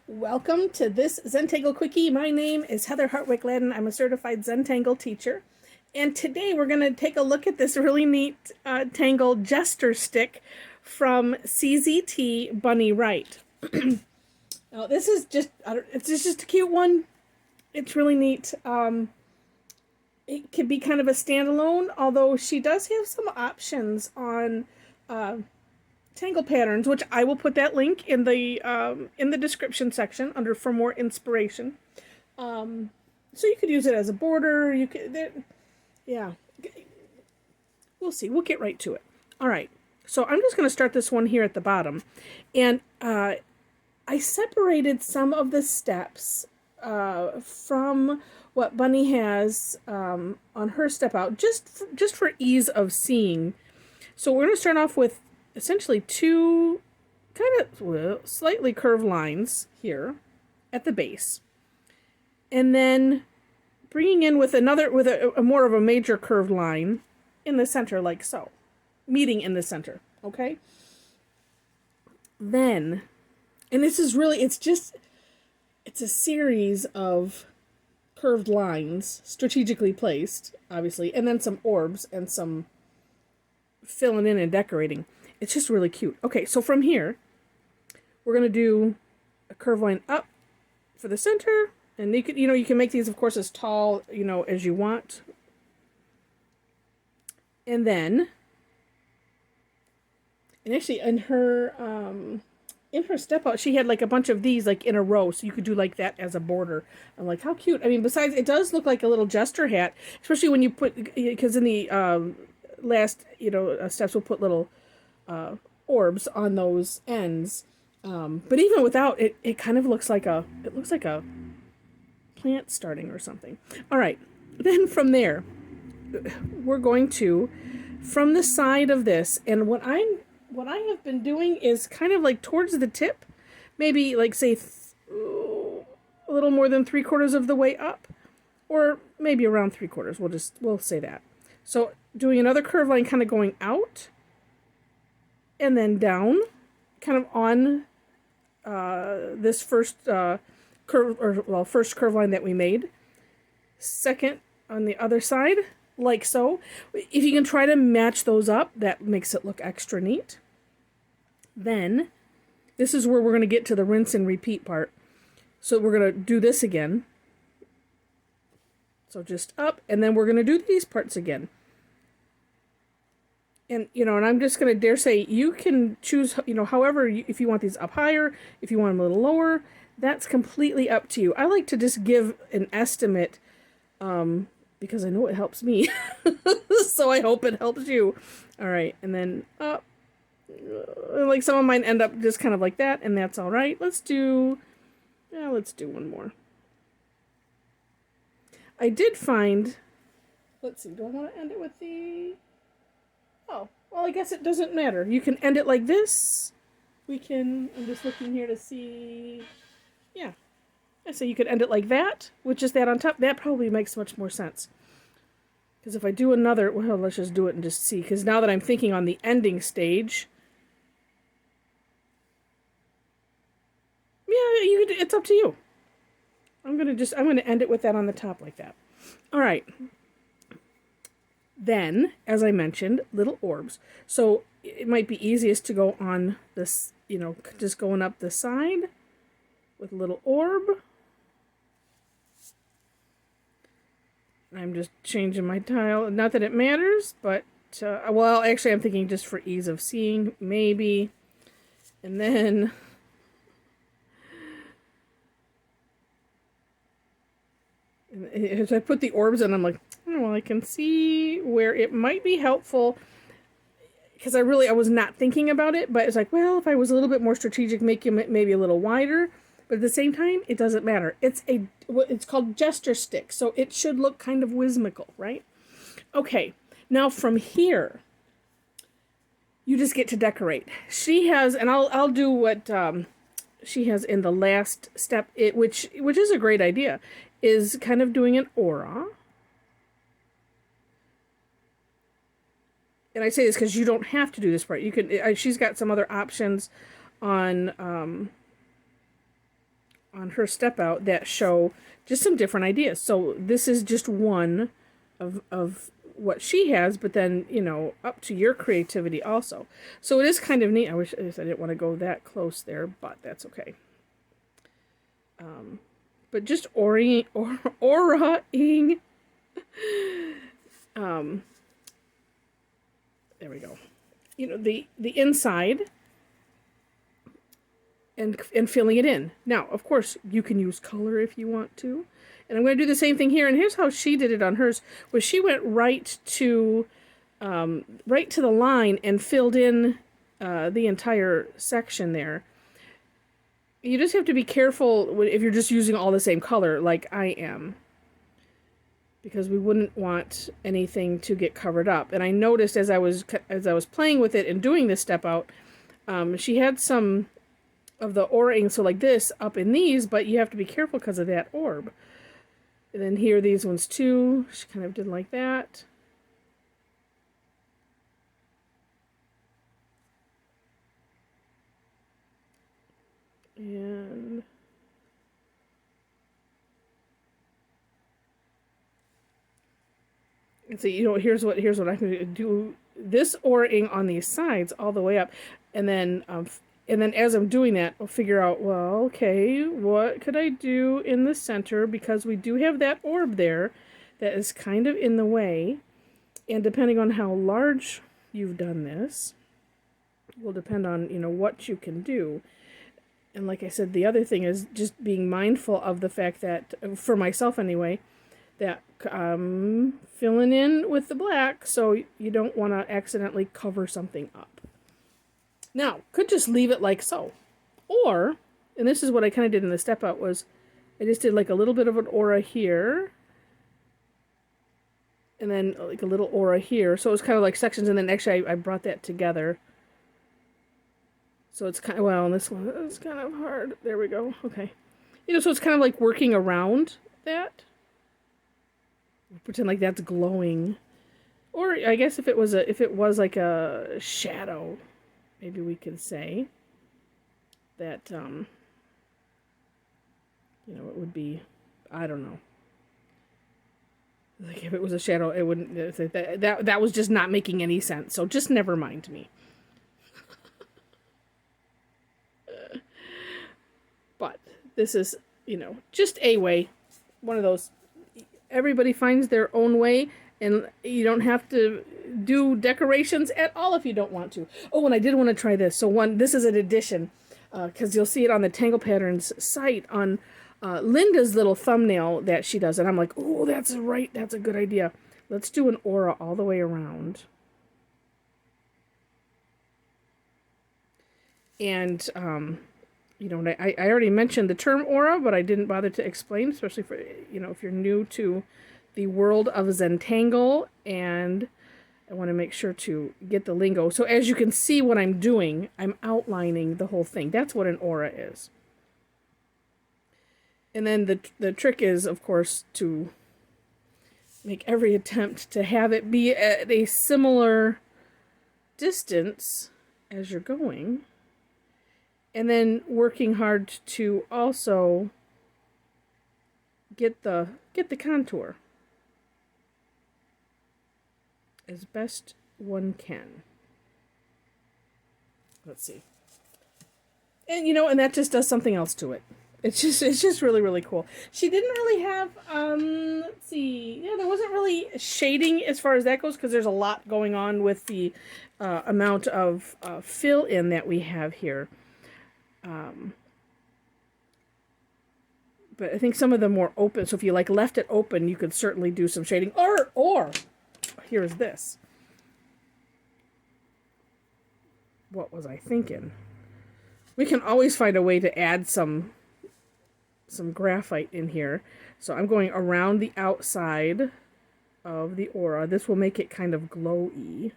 Welcome to this Zentangle Quickie. My name is Heather Hartwick Gladden. I'm a certified Zentangle teacher. And today we're going to take a look at this really neat Tangle Jesterstick from CZT Bunny Wright. Now this is just, it's just a cute one. It's really neat. It could be kind of a standalone, although she does have some options on Tangle patterns, which I will put that link in the description section under for more inspiration. So you could use it as a border. You could, yeah. We'll see. We'll get right to it. All right. So I'm just going to start this one here at the bottom, and I separated some of the steps from what Bunny has on her step out, just for ease of seeing. So we're going to start off with essentially two kind of slightly curved lines here at the base, and then bringing in with a more of a major curved line in the center, like so, meeting in the center. Okay. Then, and this is really, it's a series of curved lines strategically placed, obviously, and then some orbs and some filling in and decorating. It's just really cute. Okay, so from here, we're going to do a curve line up for the center. And you can make these, of course, as tall, as you want. And then, and actually in her step out, she had like a bunch of these like in a row. So you could do like that as a border. I'm like, how cute. I mean, besides, it does look like a little jester hat, especially when you put, because in the last, steps we'll put little orbs on those ends, but even without it, it kind of looks like a plant starting or something. All right, then from there, we're going to, from the side of this, and what I have been doing is kind of like towards the tip, maybe like say a little more than 3/4 of the way up, or maybe around 3/4. We'll say that. So doing another curve line, kind of going out. And then down, kind of on this first first curve line that we made. Second on the other side, like so. If you can try to match those up, that makes it look extra neat. Then, this is where we're going to get to the rinse and repeat part. So we're going to do this again. So just up, and then we're going to do these parts again. And, and I'm just going to dare say, you can choose, however, if you want these up higher, if you want them a little lower, that's completely up to you. I like to just give an estimate, because I know it helps me. So I hope it helps you. All right. And then up. Like some of mine end up just kind of like that, and that's all right. Let's do one more. I did find, let's see, do I want to end it with the... Oh, well, I guess it doesn't matter. You can end it like this. I'm just looking here to see, yeah. So you could end it like that, with just that on top. That probably makes much more sense. Because if I do another, well, let's just do it and just see. Because now that I'm thinking on the ending stage, yeah, it's up to you. I'm going to end it with that on the top like that. All right. Then, as I mentioned, little orbs. So it might be easiest to go on this, just going up the side with a little orb. I'm just changing my tile. Not that it matters, but, well, actually I'm thinking just for ease of seeing, maybe. And then... as I put the orbs in, I'm like, oh, well, I can see where it might be helpful, because I was not thinking about it, but it's like, well, if I was a little bit more strategic, make it maybe a little wider, but at the same time, it doesn't matter. It's called Jesterstick, so it should look kind of whimsical, right? Okay, now from here, you just get to decorate. She has, and I'll do what she has in the last step, which is a great idea, is kind of doing an aura. And I say this because you don't have to do this part. You can. She's got some other options on on her step out that show just some different ideas. So this is just one of what she has, but then, you know, up to your creativity also. So it is kind of neat. I wish I didn't want to go that close there, but that's okay. But just auraing. There we go. You know, the inside and filling it in. Now, of course, you can use color if you want to. And I'm going to do the same thing here. And here's how she did it on hers. Was she went right to the line and filled in the entire section there. You just have to be careful if you're just using all the same color like I am, because we wouldn't want anything to get covered up. And I noticed as I was playing with it and doing this step out, she had some of the auraing, so like this, up in these, but you have to be careful because of that orb. And then here, these ones too, she kind of did like that. And so, you know, here's what I can do. This auraing on these sides all the way up, and then as I'm doing that, I'll figure out, well, okay, what could I do in the center, because we do have that orb there that is kind of in the way, and depending on how large you've done this will depend on, you know, what you can do. And like I said, the other thing is just being mindful of the fact that, for myself anyway, that filling in with the black, so you don't want to accidentally cover something up. Now, could just leave it like so. Or, and this is what I kind of did in the step out, was I just did like a little bit of an aura here, and then like a little aura here. So it was kind of like sections, and then actually I brought that together. So it's kind of, well, this one is kind of hard. There we go. Okay. You know, so it's kind of like working around that. Pretend like that's glowing. Or I guess if it was like a shadow, maybe we could say that, you know, it would be, I don't know. Like if it was a shadow, it wouldn't, that was just not making any sense. So just never mind me. But this is, you know, just a way. One of those, everybody finds their own way, and you don't have to do decorations at all if you don't want to. Oh, and I did want to try this. So this is an addition, because you'll see it on the Tangle Patterns site on Linda's little thumbnail that she does. And I'm like, oh, that's right. That's a good idea. Let's do an aura all the way around. And, you know, I already mentioned the term aura, but I didn't bother to explain, especially for, you know, if you're new to the world of Zentangle, and I want to make sure to get the lingo. So as you can see what I'm doing, I'm outlining the whole thing. That's what an aura is. And then the trick is, of course, to make every attempt to have it be at a similar distance as you're going. And then working hard to also get the contour as best one can. Let's see. And you know, and that just does something else to it. It's just really, really cool. She didn't really have, let's see, yeah, there wasn't really shading as far as that goes, because there's a lot going on with the amount of fill in that we have here. But I think some of them were open, so if you like left it open, you could certainly do some shading. Or here's this. What was I thinking? We can always find a way to add some graphite in here. So I'm going around the outside of the aura. This will make it kind of glowy.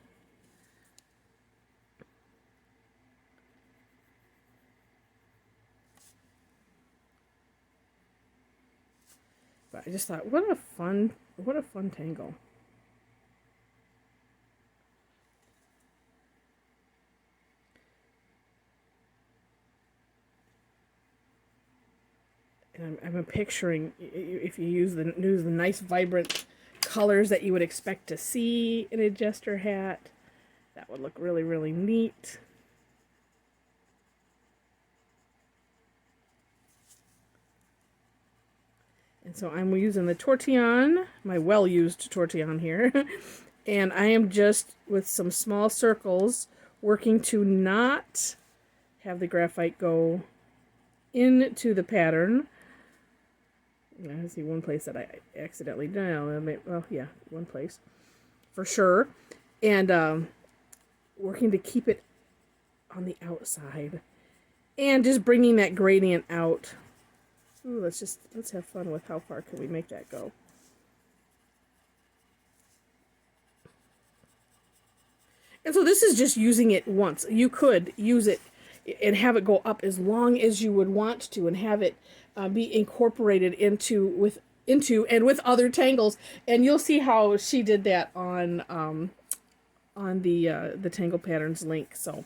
But I just thought, what a fun tangle. And I'm picturing if you use the nice vibrant colors that you would expect to see in a jester hat, that would look really, really neat. And so I'm using the tortillon, my well-used tortillon here, and I am just, with some small circles, working to not have the graphite go into the pattern. I see one place that I accidentally done. Well, yeah, one place for sure, and working to keep it on the outside, and just bringing that gradient out. Ooh, let's have fun with how far can we make that go. And so this is just using it once. You could use it and have it go up as long as you would want to, and have it be incorporated into and with other tangles. And you'll see how she did that on the Tangle Patterns link. So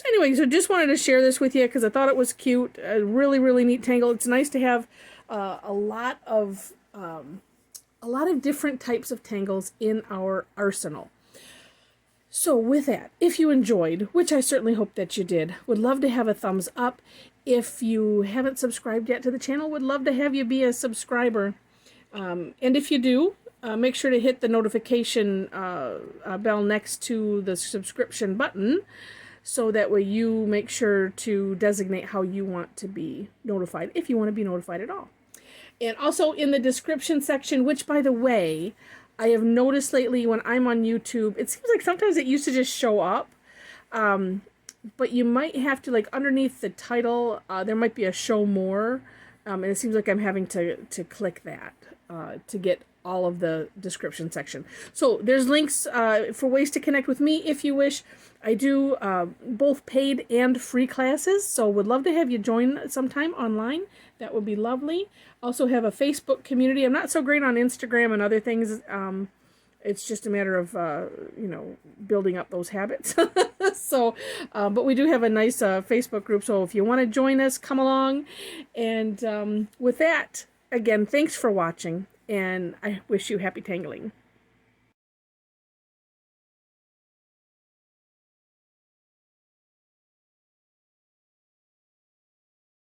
anyway, so just wanted to share this with you because I thought it was cute. A really, really neat tangle. It's nice to have a lot of different types of tangles in our arsenal. So with that, if you enjoyed, which I certainly hope that you did, would love to have a thumbs up. If you haven't subscribed yet to the channel, would love to have you be a subscriber. And if you do, make sure to hit the notification bell next to the subscription button, so that way you make sure to designate how you want to be notified, if you want to be notified at all. And also in the description section, which, by the way, I have noticed lately when I'm on YouTube, it seems like sometimes it used to just show up, but you might have to, like, underneath the title, there might be a show more, and it seems like I'm having to click that to get all of the description section. So there's links for ways to connect with me if you wish. I do both paid and free classes, so would love to have you join sometime online. That would be lovely. Also have a Facebook community. I'm not so great on Instagram and other things. It's just a matter of, building up those habits. So, but we do have a nice Facebook group, so if you want to join us, come along. And with that, again, thanks for watching, and I wish you happy tangling.